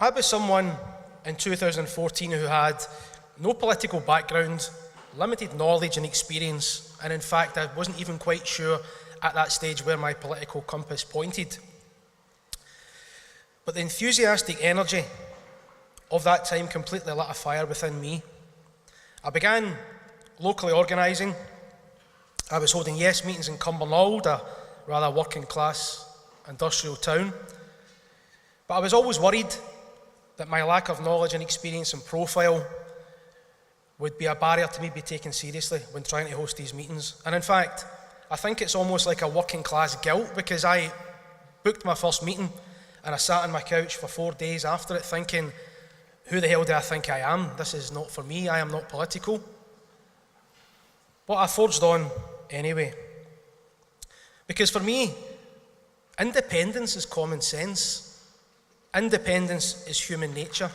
I was someone in 2014 who had no political background, limited knowledge and experience, and in fact I wasn't even quite sure at that stage where my political compass pointed. But the enthusiastic energy of that time completely lit a fire within me. I began locally organising. I was holding yes meetings in Cumbernauld, a rather working class industrial town. But I was always worried that my lack of knowledge and experience and profile would be a barrier to me being taken seriously when trying to host these meetings. And in fact, I think it's almost like a working class guilt, because I booked my first meeting and I sat on my couch for 4 days after it thinking, who the hell do I think I am? This is not for me, I am not political. But I forged on anyway. Because for me, independence is common sense. Independence is human nature.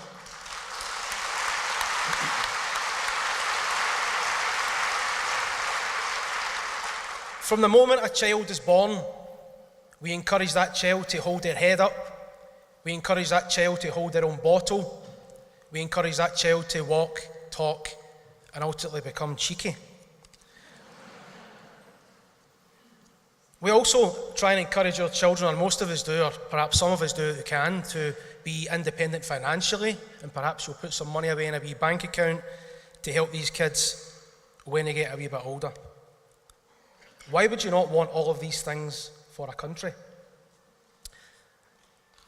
From the moment a child is born, we encourage that child to hold their head up. We encourage that child to hold their own bottle. We encourage that child to walk, talk, and ultimately become cheeky. We also try and encourage our children, or most of us do, or perhaps some of us do who can, to be independent financially, and perhaps you'll put some money away in a wee bank account to help these kids when they get a wee bit older. Why would you not want all of these things for a country?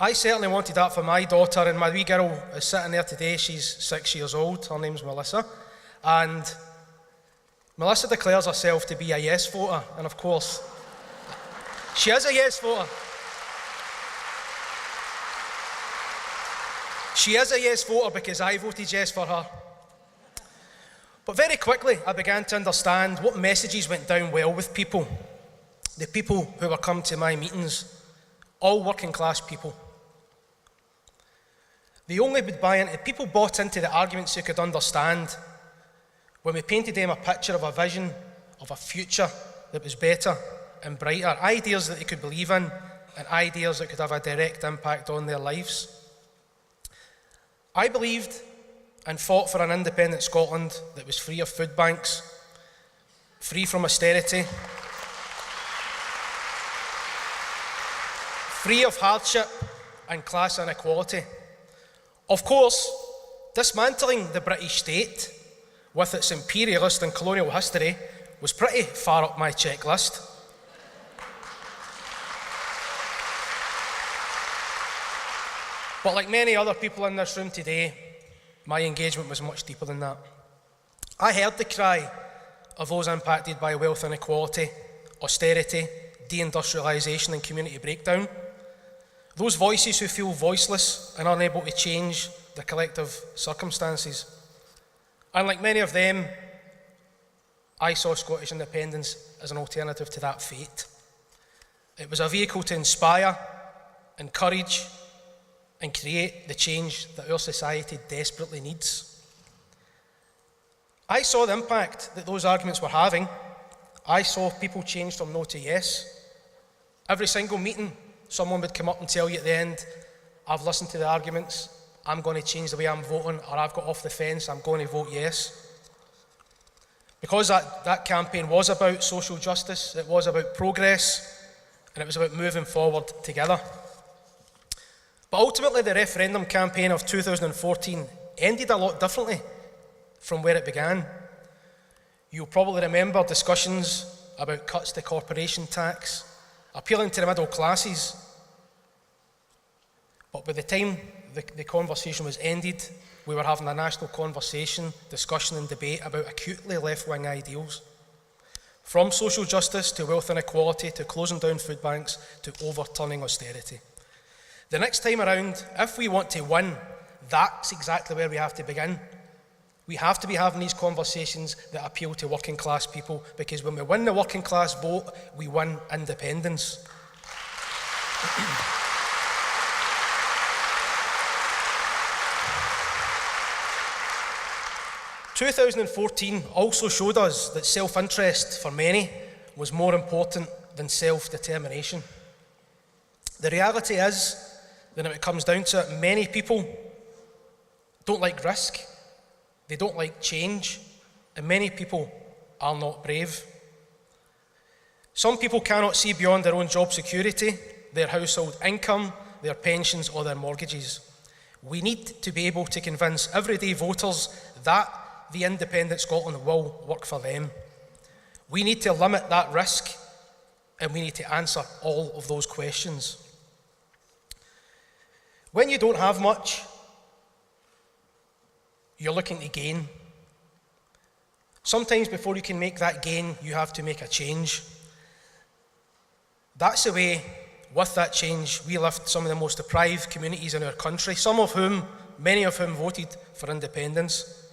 I certainly wanted that for my daughter, and my wee girl is sitting there today. She's 6 years old. Her name's Melissa. And Melissa declares herself to be a yes voter, and of course, she is a yes voter. She is a yes voter because I voted yes for her. But very quickly, I began to understand what messages went down well with people. The people who were coming to my meetings, all working class people. They only would buy into, people bought into the arguments they could understand when we painted them a picture of a vision of a future that was better and brighter, ideas that they could believe in, and ideas that could have a direct impact on their lives. I believed and fought for an independent Scotland that was free of food banks, free from austerity, free of hardship and class inequality. Of course, dismantling the British state with its imperialist and colonial history was pretty far up my checklist. But like many other people in this room today, my engagement was much deeper than that. I heard the cry of those impacted by wealth inequality, austerity, deindustrialisation and community breakdown. Those voices who feel voiceless and unable to change their collective circumstances. And like many of them, I saw Scottish independence as an alternative to that fate. It was a vehicle to inspire, encourage, and create the change that our society desperately needs. I saw the impact that those arguments were having. I saw people change from no to yes. Every single meeting, someone would come up and tell you at the end, I've listened to the arguments, I'm going to change the way I'm voting, or I've got off the fence, I'm going to vote yes. Because that campaign was about social justice, it was about progress, and it was about moving forward together. But ultimately, the referendum campaign of 2014 ended a lot differently from where it began. You'll probably remember discussions about cuts to corporation tax, appealing to the middle classes. But by the time the conversation was ended, we were having a national conversation, discussion and debate about acutely left-wing ideals. From social justice to wealth inequality to closing down food banks to overturning austerity. The next time around, if we want to win, that's exactly where we have to begin. We have to be having these conversations that appeal to working class people, because when we win the working class vote, we win independence. 2014 also showed us that self-interest for many was more important than self-determination. The reality is that when it comes down to it, many people don't like risk, they don't like change, and many people are not brave. Some people cannot see beyond their own job security, their household income, their pensions or their mortgages. We need to be able to convince everyday voters that the independent Scotland will work for them. We need to limit that risk, and we need to answer all of those questions. When you don't have much, you're looking to gain. Sometimes before you can make that gain, you have to make a change. That's the way, with that change, we lift some of the most deprived communities in our country, many of whom voted for independence.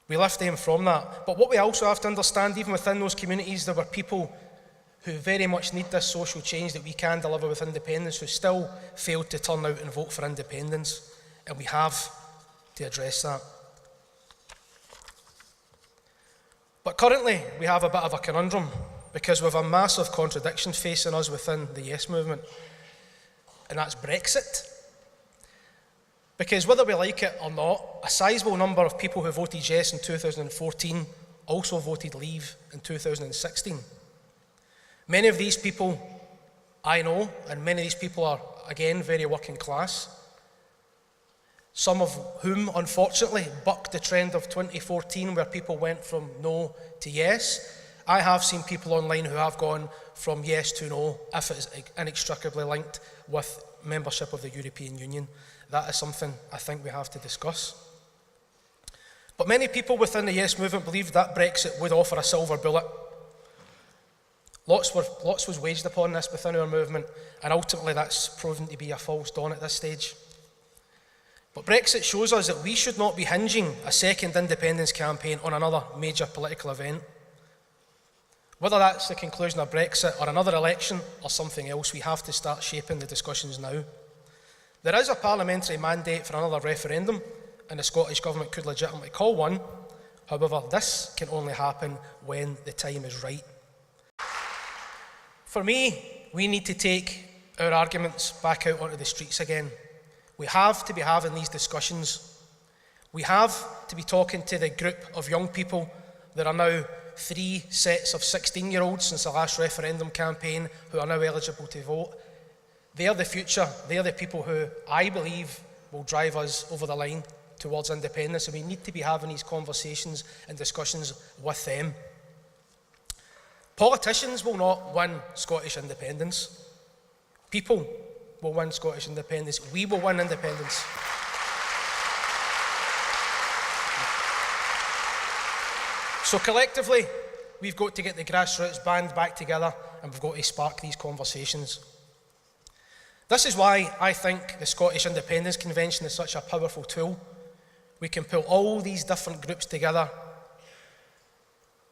We lift them from that. But what we also have to understand, even within those communities, there were people who very much need this social change that we can deliver with independence, who still failed to turn out and vote for independence. And we have to address that. But currently, we have a bit of a conundrum, because we have a massive contradiction facing us within the Yes movement, and that's Brexit. Because whether we like it or not, a sizable number of people who voted yes in 2014 also voted leave in 2016. Many of these people I know, and many of these people are, again, very working class, some of whom, unfortunately, bucked the trend of 2014 where people went from no to yes. I have seen people online who have gone from yes to no if it is inextricably linked with membership of the European Union. That is something I think we have to discuss. But many people within the Yes movement believed that Brexit would offer a silver bullet. Lots was waged upon this within our movement, and ultimately that's proven to be a false dawn at this stage. But Brexit shows us that we should not be hinging a second independence campaign on another major political event. Whether that's the conclusion of Brexit or another election or something else, we have to start shaping the discussions now. There is a parliamentary mandate for another referendum, and the Scottish Government could legitimately call one. However, this can only happen when the time is right. For me, we need to take our arguments back out onto the streets again. We have to be having these discussions. We have to be talking to the group of young people. There are now 3 sets of 16-year-olds since the last referendum campaign who are now eligible to vote. They are the future. They are the people who I believe will drive us over the line towards independence, and we need to be having these conversations and discussions with them. Politicians will not win Scottish independence. People will win Scottish independence. We will win independence. So collectively, we've got to get the grassroots band back together, and we've got to spark these conversations. This is why I think the Scottish Independence Convention is such a powerful tool. We can pull all these different groups together,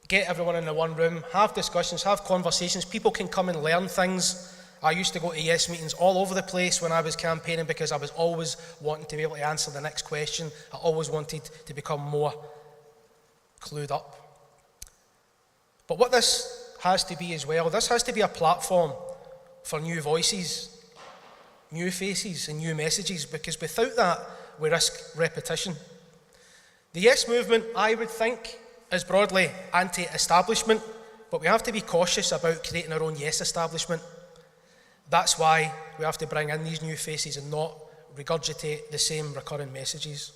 get everyone in the one room, have discussions, have conversations. People can come and learn things. I used to go to Yes meetings all over the place when I was campaigning because I was always wanting to be able to answer the next question. I always wanted to become more clued up. But what this has to be as well, this has to be a platform for new voices, new faces and new messages, because without that, we risk repetition. The Yes movement, I would think, is broadly anti-establishment, but we have to be cautious about creating our own Yes establishment. That's why we have to bring in these new faces and not regurgitate the same recurring messages.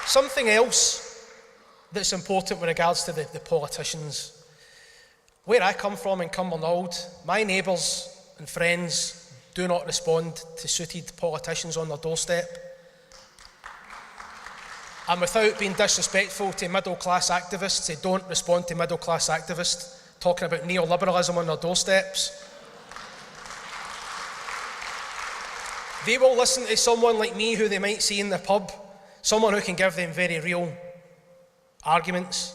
Something else that's important with regards to the politicians. Where I come from in Cumbernauld, my neighbours and friends do not respond to suited politicians on their doorstep. And without being disrespectful to middle-class activists, they don't respond to middle-class activists talking about neoliberalism on their doorsteps. They will listen to someone like me who they might see in the pub, someone who can give them very real arguments,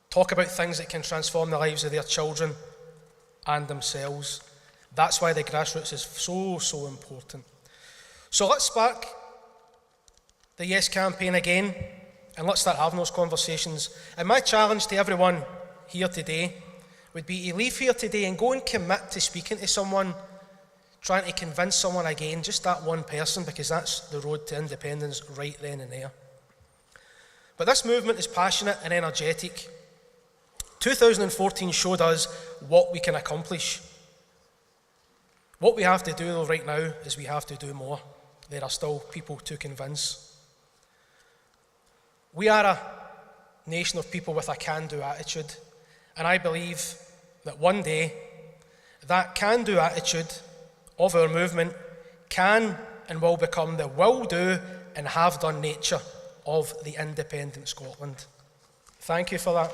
talk about things that can transform the lives of their children and themselves. That's why the grassroots is so important. So let's spark the Yes campaign again, and let's start having those conversations. And my challenge to everyone here today would be to leave here today and go and commit to speaking to someone, trying to convince someone again, just that one person, because that's the road to independence right then and there. But this movement is passionate and energetic. 2014 showed us what we can accomplish. What we have to do though right now is we have to do more. There are still people to convince. We are a nation of people with a can-do attitude, and I believe that one day that can-do attitude of our movement can and will become the will-do and have-done nature of the independent Scotland. Thank you for that.